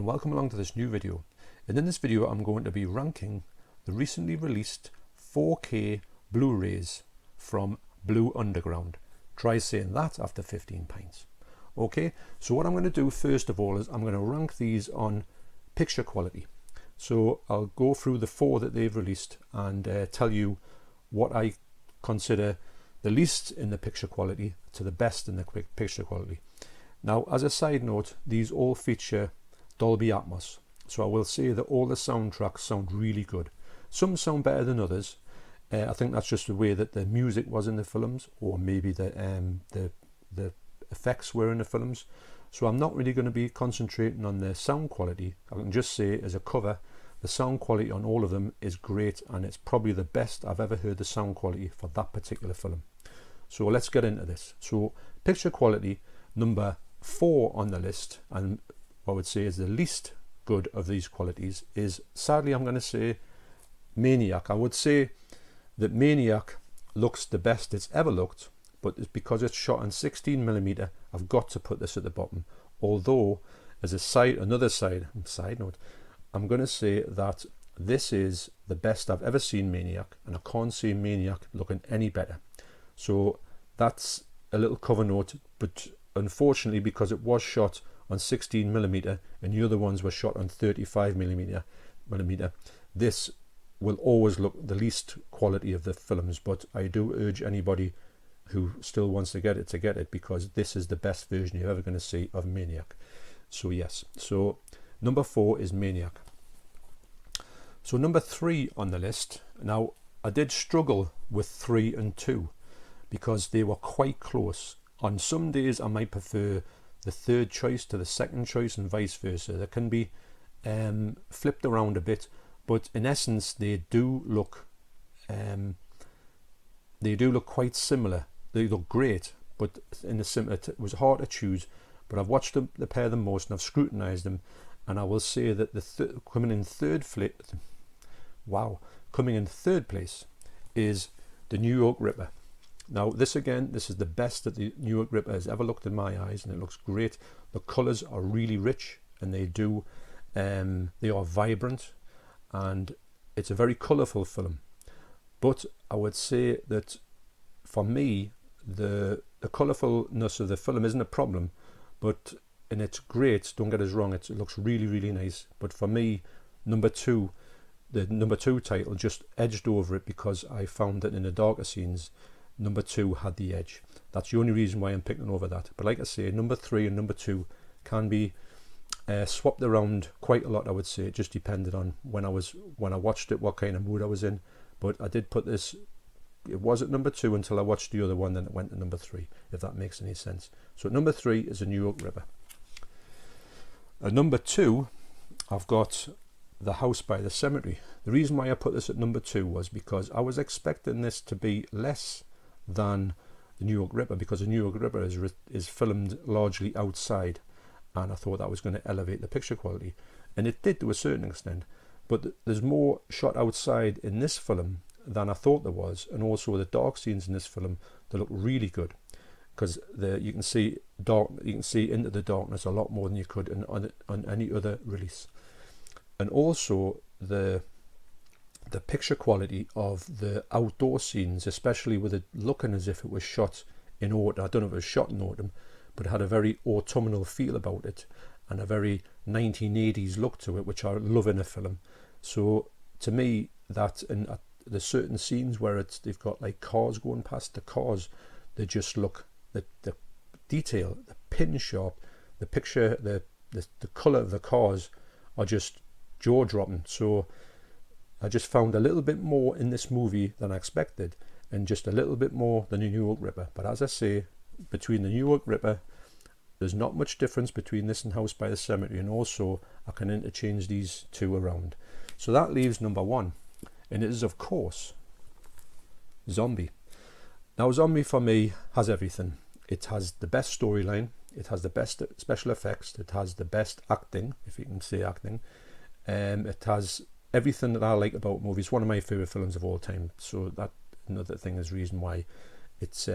and welcome along to this new video. And in this video I'm going to be ranking the recently released 4K Blu-rays from Blue Underground. Try saying that after 15 pints. Okay, so what I'm going to do first of all is I'm going to rank these on picture quality. So I'll go through the 4 that they've released and tell you what I consider the least in the picture quality to the best in the picture quality. Now, as a side note, these all feature Dolby Atmos. So I will say that all the soundtracks sound really good. Some sound better than others. I think that's just the way that the music was in the films, or maybe the effects were in the films. So I'm not really going to be concentrating on the sound quality. I can just say as a cover, the sound quality on all of them is great, and it's probably the best I've ever heard the sound quality for that particular film. So let's get into this. So picture quality, number 4 on the list, and I would say is the least good of these qualities, is sadly I'm going to say Maniac. I would say that Maniac looks the best it's ever looked, but it's because it's shot on 16mm, I've got to put this at the bottom. Although, as another side note, I'm going to say that this is the best I've ever seen Maniac, and I can't see Maniac looking any better. So that's a little cover note, but unfortunately, because it was shot on 16mm and the other ones were shot on 35mm, this will always look the least quality of the films. But I do urge anybody who still wants to get it, because this is the best version you're ever going to see of Maniac. So yes, so number 4 is Maniac. So number 3 on the list, now I did struggle with 3 and 2 because they were quite close. On some days I might prefer the third choice to the second choice and vice versa. They can be flipped around a bit, but in essence they do look quite similar. They look great, but in the similar, it was hard to choose. But I've watched them, the pair of them most, and I've scrutinized them, and I will say that coming in third place is the New York Ripper. Now this is the best that the New York Ripper has ever looked in my eyes, and it looks great. The colours are really rich, and they are vibrant, and it's a very colourful film. But I would say that for me, the colourfulness of the film isn't a problem, and it's great, don't get us wrong, it looks really, really nice. But for me, the number 2 title just edged over it, because I found that in the darker scenes, number 2 had the edge. That's the only reason why I'm picking over that. But like I say, number 3 and number 2 can be swapped around quite a lot. I would say it just depended on when I watched it, what kind of mood I was in. But I did put this, it was at number 2 until I watched the other one, then it went to number 3, if that makes any sense. So at number 3 is a New York Ripper. At number 2, I've got The House by the Cemetery. The reason why I put this at number 2 was because I was expecting this to be less than the New York Ripper, because the New York Ripper is filmed largely outside, and I thought that was going to elevate the picture quality, and it did to a certain extent. But there's more shot outside in this film than I thought there was, and also the dark scenes in this film, they look really good, because you can see into the darkness a lot more than you could on any other release. And also the picture quality of the outdoor scenes, especially with it looking as if it was shot in autumn. I don't know if it was shot in autumn, but it had a very autumnal feel about it, and a very 1980s look to it, which I love in a film. So to me, that, and there's certain scenes where they've got like cars going past, the cars, they just look, the detail, the pin sharp, the picture, the colour of the cars are just jaw-dropping. So I just found a little bit more in this movie than I expected, and just a little bit more than the New York Ripper. But as I say, between the New York Ripper, there's not much difference between this and House by the Cemetery, and also I can interchange these two around. So that leaves number 1, and it is, of course, Zombie. Now Zombie for me has everything. It has the best storyline, it has the best special effects, it has the best acting, if you can say acting, it has everything that I like about movies. One of my favourite films of all time. So that another thing is reason why it's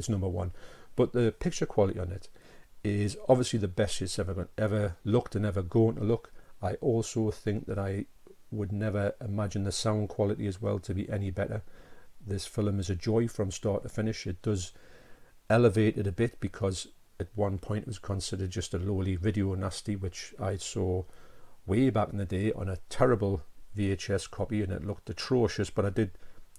number 1. But the picture quality on it is obviously the best it's ever looked and ever going to look. I also think that I would never imagine the sound quality as well to be any better. This film is a joy from start to finish. It does elevate it a bit because at one point it was considered just a lowly video nasty, which I saw way back in the day on a terrible VHS copy, and it looked atrocious, but I did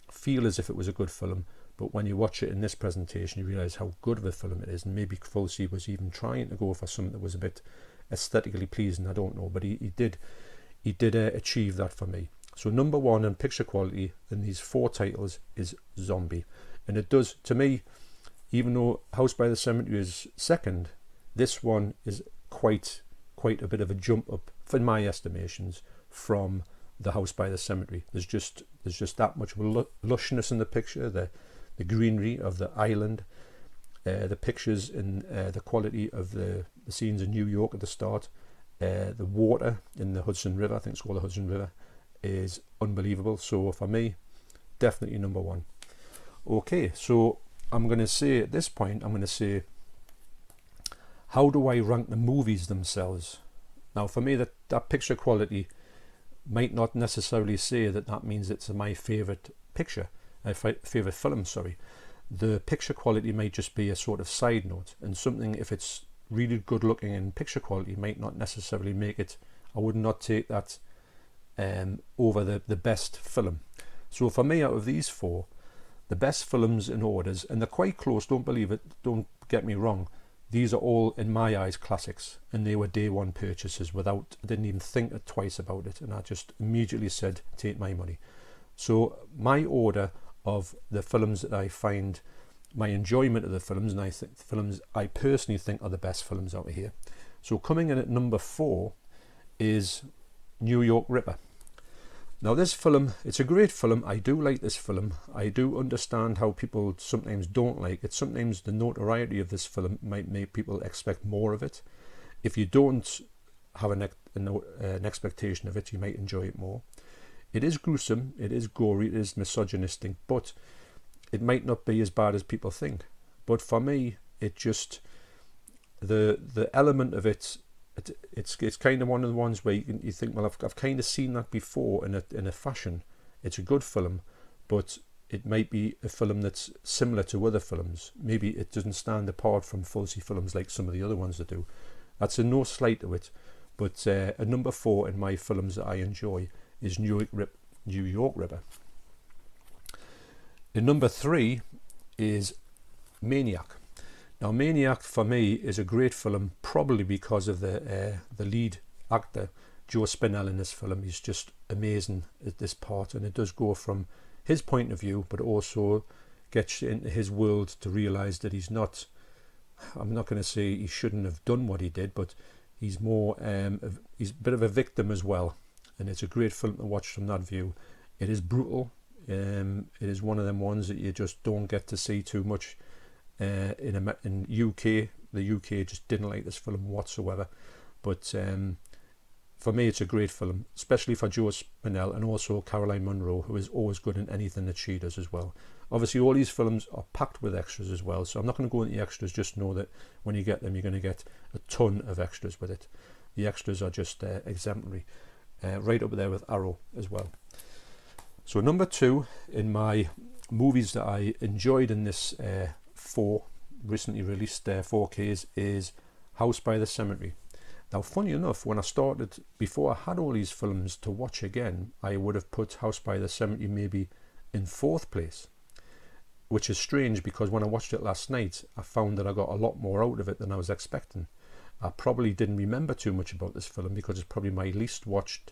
feel as if it was a good film. But when you watch it in this presentation, you realise how good of a film it is, and maybe Fulci was even trying to go for something that was a bit aesthetically pleasing, I don't know, but he did achieve that for me. So number one in picture quality in these 4 titles is Zombie, and it does, to me, even though House by the Cemetery is second, this one is quite a bit of a jump up, in my estimations, from the House by the Cemetery. There's just that much lushness in the picture, the greenery of the island, the pictures and the quality of the scenes in New York at the start, the water in the Hudson River, I think it's called the Hudson River, is unbelievable. So for me, definitely number one. Okay, so I'm going to say at this point, how do I rank the movies themselves? Now for me, that picture quality might not necessarily say that means it's my favourite picture, favourite film, sorry. The picture quality might just be a sort of side note, and something, if it's really good looking in picture quality, might not necessarily make it, I would not take that over the best film. So for me, out of these 4, the best films in orders, and they're quite close, don't believe it, don't get me wrong, these are all, in my eyes, classics, and they were day one purchases I didn't even think twice about it, and I just immediately said, take my money. So my order of the films that I find, my enjoyment of the films, and I think the films I personally think are the best films out of here. So coming in at number 4 is New York Ripper. Now this film, it's a great film. I do like this film. I do understand how people sometimes don't like it. Sometimes the notoriety of this film might make people expect more of it. If you don't have an expectation of it, you might enjoy it more. It is gruesome, it is gory, it is misogynistic, but it might not be as bad as people think. But for me, it just, the element of it's kind of one of the ones where you think, well, I've kind of seen that before in a fashion. It's a good film, but it might be a film that's similar to other films. Maybe it doesn't stand apart from Fulci films like some of the other ones that do. That's a no slight to it, but a number 4 in my films that I enjoy is New York Ripper. And number 3 is Maniac. Now Maniac for me is a great film, probably because of the lead actor, Joe Spinell, in this film. He's just amazing at this part, and it does go from his point of view, but also gets you into his world to realise that he's not, I'm not going to say he shouldn't have done what he did, but he's more, he's a bit of a victim as well. And it's a great film to watch from that view. It is brutal. It is one of them ones that you just don't get to see too much. In UK, the UK just didn't like this film whatsoever. But for me, it's a great film, especially for Joe Spinell and also Caroline Munro, who is always good in anything that she does as well. Obviously, all these films are packed with extras as well, so I'm not going to go into the extras. Just know that when you get them, you're going to get a ton of extras with it. The extras are just exemplary. Right up there with Arrow as well. So number 2 in my movies that I enjoyed in this 4 recently released 4K's is House by the Cemetery. Now funny enough, when I started, before I had all these films to watch again, I would have put House by the Cemetery maybe in 4th place, which is strange because when I watched it last night, I found that I got a lot more out of it than I was expecting. I probably didn't remember too much about this film because it's probably my least watched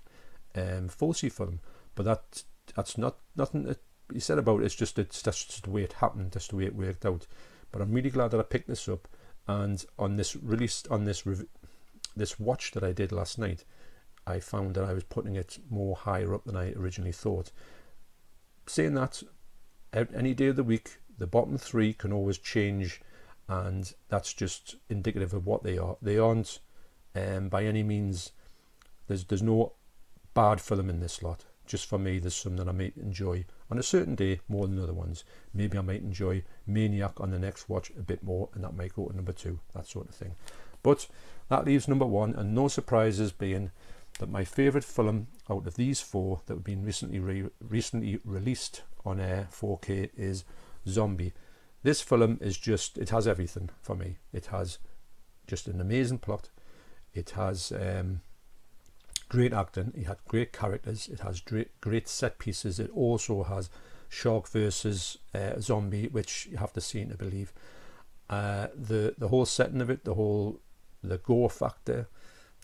Fulci film, but that's nothing that he said about it. That's just the way it happened, that's the way it worked out. But I'm really glad that I picked this up, and on this this watch that I did last night, I found that I was putting it more higher up than I originally thought. Saying that, any day of the week, the bottom 3 can always change, and that's just indicative of what they are. They aren't by any means, there's no bad film in this lot. just for me, there's some that I might enjoy on a certain day more than other ones. Maybe I might enjoy Maniac on the next watch a bit more, and that might go to number 2, that sort of thing. But that leaves number 1, and no surprises being that my favourite film out of these 4 that have been recently released on 4K is Zombie. This film is just, it has everything for me. It has just an amazing plot. It has great acting. It has great characters. It has great set pieces. It also has shark versus zombie, which you have to see to believe. The whole setting of it, the gore factor,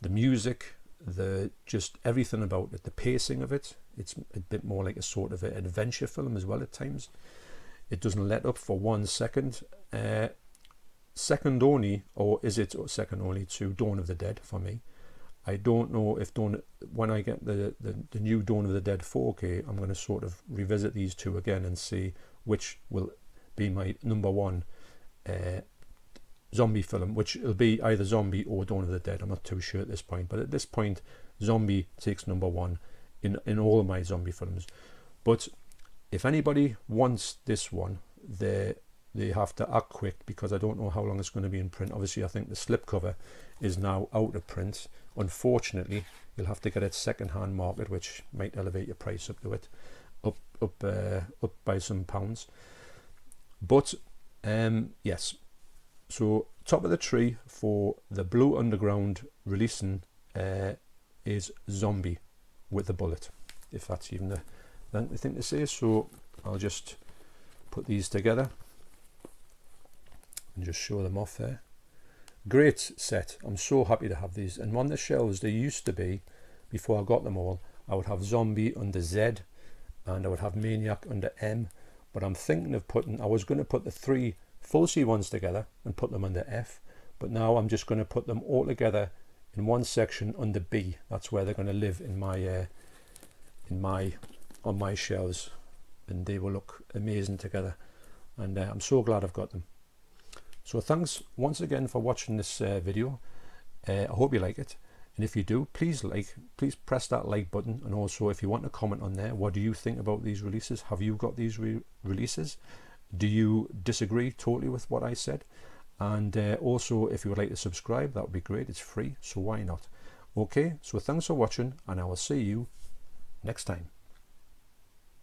the music, just everything about it, the pacing of it. It's a bit more like a sort of an adventure film as well at times. It doesn't let up for 1 second. Second only, or is it second only to Dawn of the Dead for me. I don't know if when I get the new Dawn of the Dead 4K, I'm going to sort of revisit these 2 again and see which will be my number 1 zombie film, which will be either Zombie or Dawn of the Dead. I'm not too sure at this point, but at this point, Zombie takes number 1 in all of my zombie films. But if anybody wants this one, they have to act quick, because I don't know how long it's going to be in print. Obviously, I think the slipcover is now out of print. Unfortunately, you'll have to get it second-hand market, which might elevate your price up to it, up by some pounds. But yes, so top of the tree for the Blue Underground releasing is Zombie with a bullet, if that's even the thing to say. So I'll just put these together and just show them off there. Great set. I'm so happy to have these. And on the shelves, they used to be, before I got them all, I would have Zombie under Z and I would have Maniac under M. But I'm thinking of I was going to put the 3 Fulci ones together and put them under F. But now I'm just going to put them all together in one section under B. That's where they're going to live on my shelves. And they will look amazing together. And I'm so glad I've got them. So thanks once again for watching this video. I hope you like it, and if you do, please press that like button. And also, if you want to comment on there, what do you think about these releases? Have you got these releases? Do you disagree totally with what I said? And also, if you would like to subscribe, that would be great. It's free, so why not? Okay, so thanks for watching, and I will see you next time.